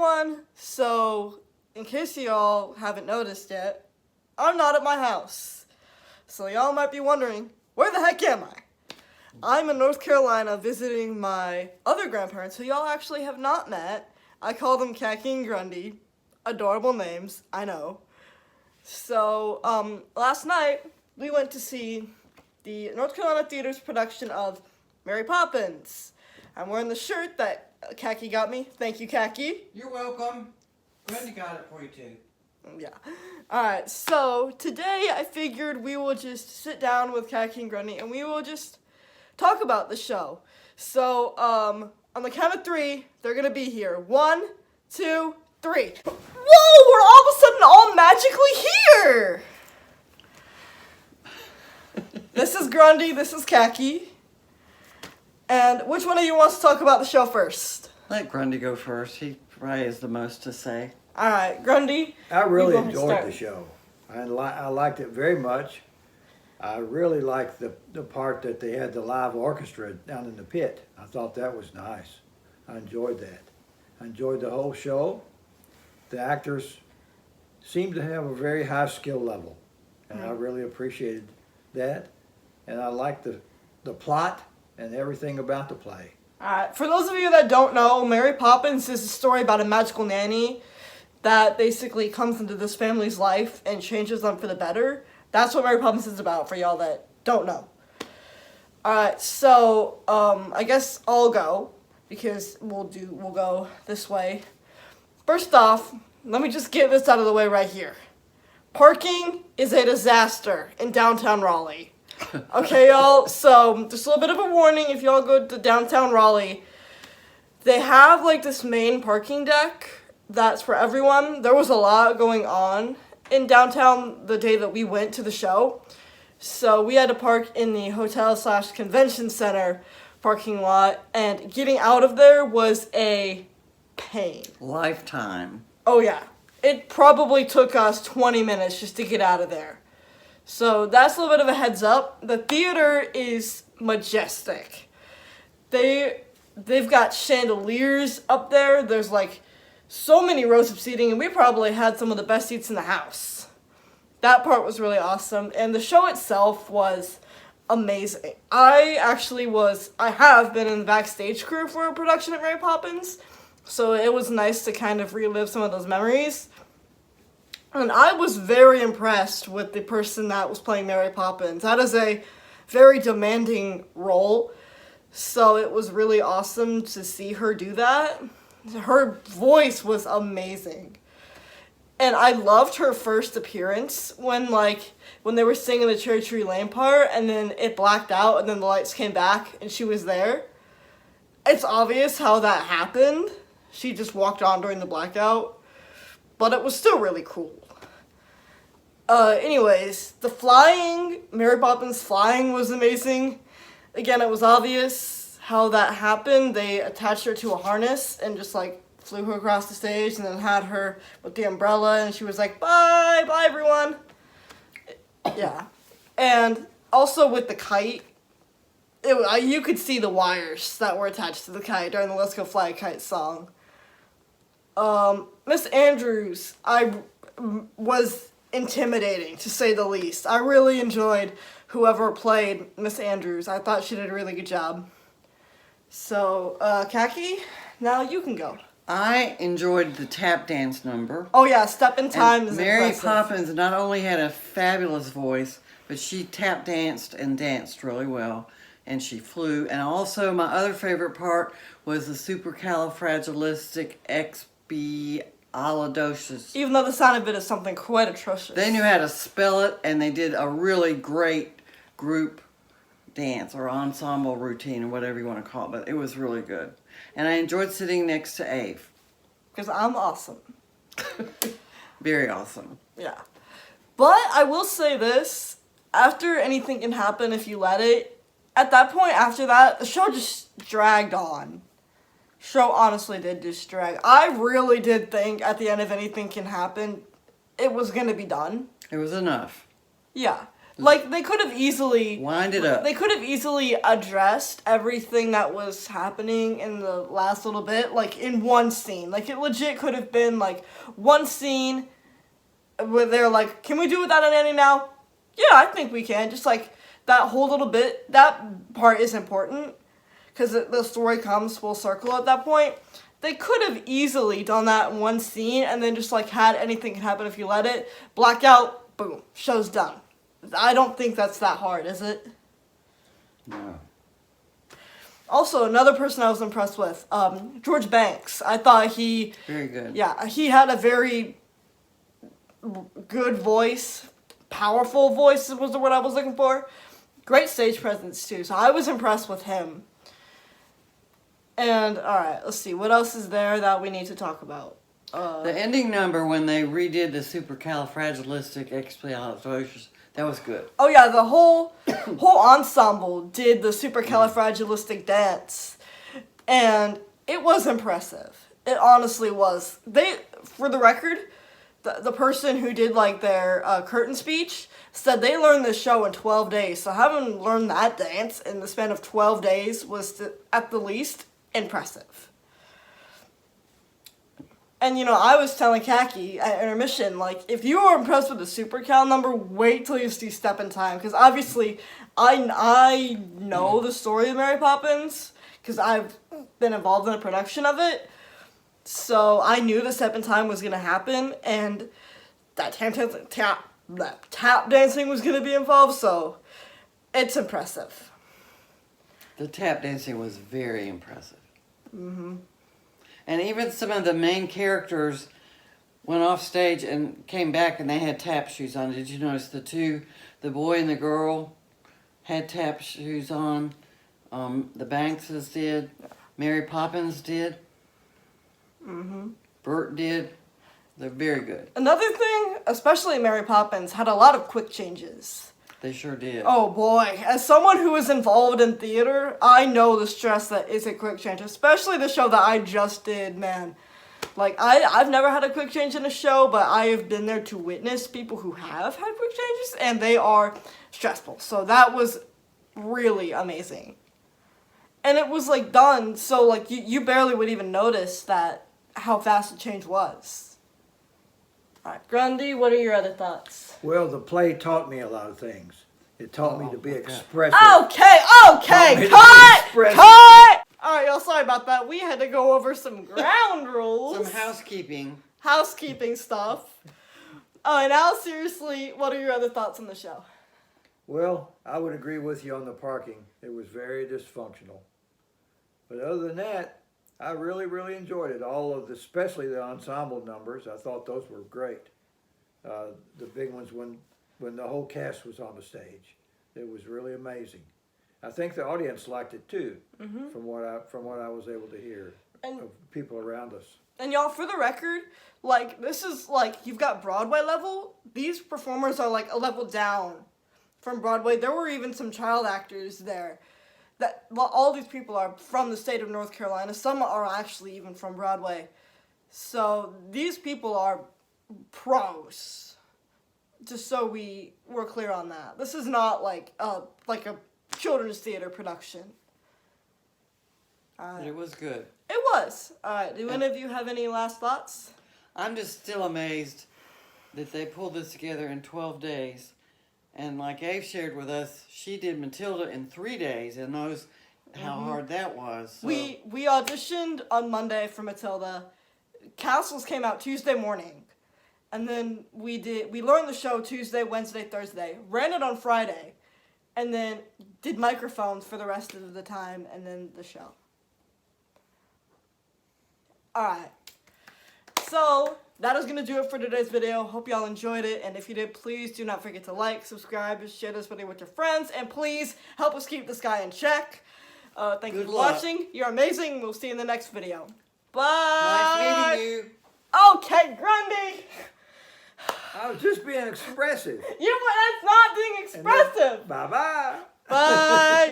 everyone, so in case y'all haven't noticed yet, I'm not at my house. So y'all might be wondering, where the heck am I? I'm in North Carolina visiting my other grandparents who y'all actually have not met. I call them Khaki and Grundy. Adorable names, I know. So, last night we went to see the North Carolina Theater's production of Mary Poppins. I'm wearing the shirt that Khaki got me. Thank you, Khaki. You're welcome. Grundy got it for you too. Yeah. Alright, so today I figured we will just sit down with Khaki and Grundy and we will just talk about the show. So, on the count of 3, they're gonna be here. 1, 2, 3. Whoa! We're all of a sudden all magically here! This is Grundy, this is Khaki. And which one of you wants to talk about the show first? Let Grundy go first. He probably has the most to say. Alright, Grundy. I really enjoyed the show. I liked it very much. I really liked the part that they had the live orchestra down in the pit. I thought that was nice. I enjoyed that. I enjoyed the whole show. The actors seemed to have a very high skill level, and I really appreciated that. And I liked the plot and everything about the play. Alright, for those of you that don't know, Mary Poppins is a story about a magical nanny that basically comes into this family's life and changes them for the better. That's what Mary Poppins is about, for y'all that don't know. Alright, so, I guess I'll go, because we'll go this way. First off, let me just get this out of the way right here. Parking is a disaster in downtown Raleigh. Okay, y'all, so just a little bit of a warning if y'all go to downtown Raleigh. They have, like, this main parking deck that's for everyone. There was a lot going on in downtown the day that we went to the show. So we had to park in the hotel/convention center parking lot, and getting out of there was a pain. Lifetime. Oh yeah. It probably took us 20 minutes just to get out of there. So that's a little bit of a heads up. The theater is majestic. They've got chandeliers up there. There's like so many rows of seating, and we probably had some of the best seats in the house. That part was really awesome, and the show itself was amazing. I have been in the backstage crew for a production at Mary Poppins, so it was nice to kind of relive some of those memories. And I was very impressed with the person that was playing Mary Poppins. That is a very demanding role, so it was really awesome to see her do that. Her voice was amazing. And I loved her first appearance when they were singing the Cherry Tree Lane part and then it blacked out and then the lights came back and she was there. It's obvious how that happened. She just walked on during the blackout. But it was still really cool. Anyways, the flying, Mary Poppins flying was amazing. Again, it was obvious how that happened. They attached her to a harness and just flew her across the stage and then had her with the umbrella and she was like, bye everyone. Yeah. And also with the kite, you could see the wires that were attached to the kite during the Let's Go Fly a Kite song. Miss Andrews, was intimidating, to say the least. I really enjoyed whoever played Miss Andrews. I thought she did a really good job. So, Khaki, now you can go. I enjoyed the tap dance number. Oh yeah, Step in Time is Mary impressive. Poppins not only had a fabulous voice, but she tap danced and danced really well. And she flew. And also my other favorite part was the supercalifragilisticexpialidocious. Even though the sound of it is something quite atrocious. They knew how to spell it, and they did a really great group dance or ensemble routine or whatever you want to call it. But it was really good. And I enjoyed sitting next to Ave. Because I'm awesome. Very awesome. Yeah. But I will say this. After Anything Can Happen If You Let It, at that point, after that, the show just dragged on. Show honestly did just drag. I really did think at the end of Anything Can Happen, it was going to be done. It was enough. Yeah. Like, they could have easily... Wind it up. They could have easily addressed everything that was happening in the last little bit, like, in one scene. Like, it legit could have been, like, one scene where they're like, can we do without an ending now? Yeah, I think we can. Just, like, that whole little bit, that part is important, because the story comes full circle at that point. They could have easily done that in one scene, and then just, like, had anything can happen if you let it. Blackout, boom, show's done. I don't think that's that hard, is it? No. Also, another person I was impressed with, George Banks. I thought he... Very good. Yeah, he had a very good voice. Powerful voice was the word I was looking for. Great stage presence, too. So I was impressed with him. And, alright, let's see. What else is there that we need to talk about? The ending number when they redid the supercalifragilisticexpialidocious, that was good. Oh yeah, the whole ensemble did the supercalifragilistic dance, and it was impressive. It honestly was. They, for the record, the person who did like their curtain speech said they learned this show in 12 days. So having learned that dance in the span of 12 days was, at the least, impressive. And, you know, I was telling Kaki at intermission, like, if you were impressed with the Super Cal number, wait till you see Step in Time. Because, obviously, I know the story of Mary Poppins, because I've been involved in the production of it. So, I knew the Step in Time was going to happen, and that tap dancing was going to be involved, so it's impressive. The tap dancing was very impressive. Mm-hmm. And even some of the main characters went off stage and came back and they had tap shoes on. Did you notice the boy and the girl had tap shoes on? The Bankses did. Mary Poppins did. Mm-hmm. Bert did. They're very good. Another thing, especially Mary Poppins, had a lot of quick changes. They sure did. Oh boy, as someone who is involved in theater, I know the stress that is a quick change, especially the show that I just did, man. Like, I've never had a quick change in a show, but I have been there to witness people who have had quick changes, and they are stressful. So that was really amazing. And it was, like, done, so, like, you barely would even notice that, how fast the change was. Alright, Grundy, what are your other thoughts? Well, the play taught me a lot of things. It taught me to be expressive. Okay, cut! Expressive. Cut! Alright, y'all, sorry about that. We had to go over some ground rules. Some housekeeping. Housekeeping stuff. Alright, now seriously, what are your other thoughts on the show? Well, I would agree with you on the parking. It was very dysfunctional. But other than that, I really, really enjoyed it. Especially the ensemble numbers. I thought those were great. The big ones when the whole cast was on the stage. It was really amazing. I think the audience liked it too, from what I was able to hear of people around us. And y'all, for the record, like, this is like, you've got Broadway level. These performers are like a level down from Broadway. There were even some child actors there. That, well, all these people are from the state of North Carolina. Some are actually even from Broadway. So these people are pros. Just so we're clear on that. This is not like a children's theater production. But it was good. It was. All right. Do any of you have any last thoughts? I'm just still amazed that they pulled this together in 12 days. And like Ave shared with us, she did Matilda in 3 days and knows how hard that was. So. We auditioned on Monday for Matilda. Castles came out Tuesday morning. And then we learned the show Tuesday, Wednesday, Thursday. Ran it on Friday. And then did microphones for the rest of the time and then the show. Alright. So that is going to do it for today's video. Hope y'all enjoyed it. And if you did, please do not forget to like, subscribe, and share this video with your friends. And please help us keep this guy in check. Thank you for watching. You're amazing. We'll see you in the next video. Bye. Nice meeting you. Okay, Grundy. I was just being expressive. That's not being expressive. Bye-bye. Bye.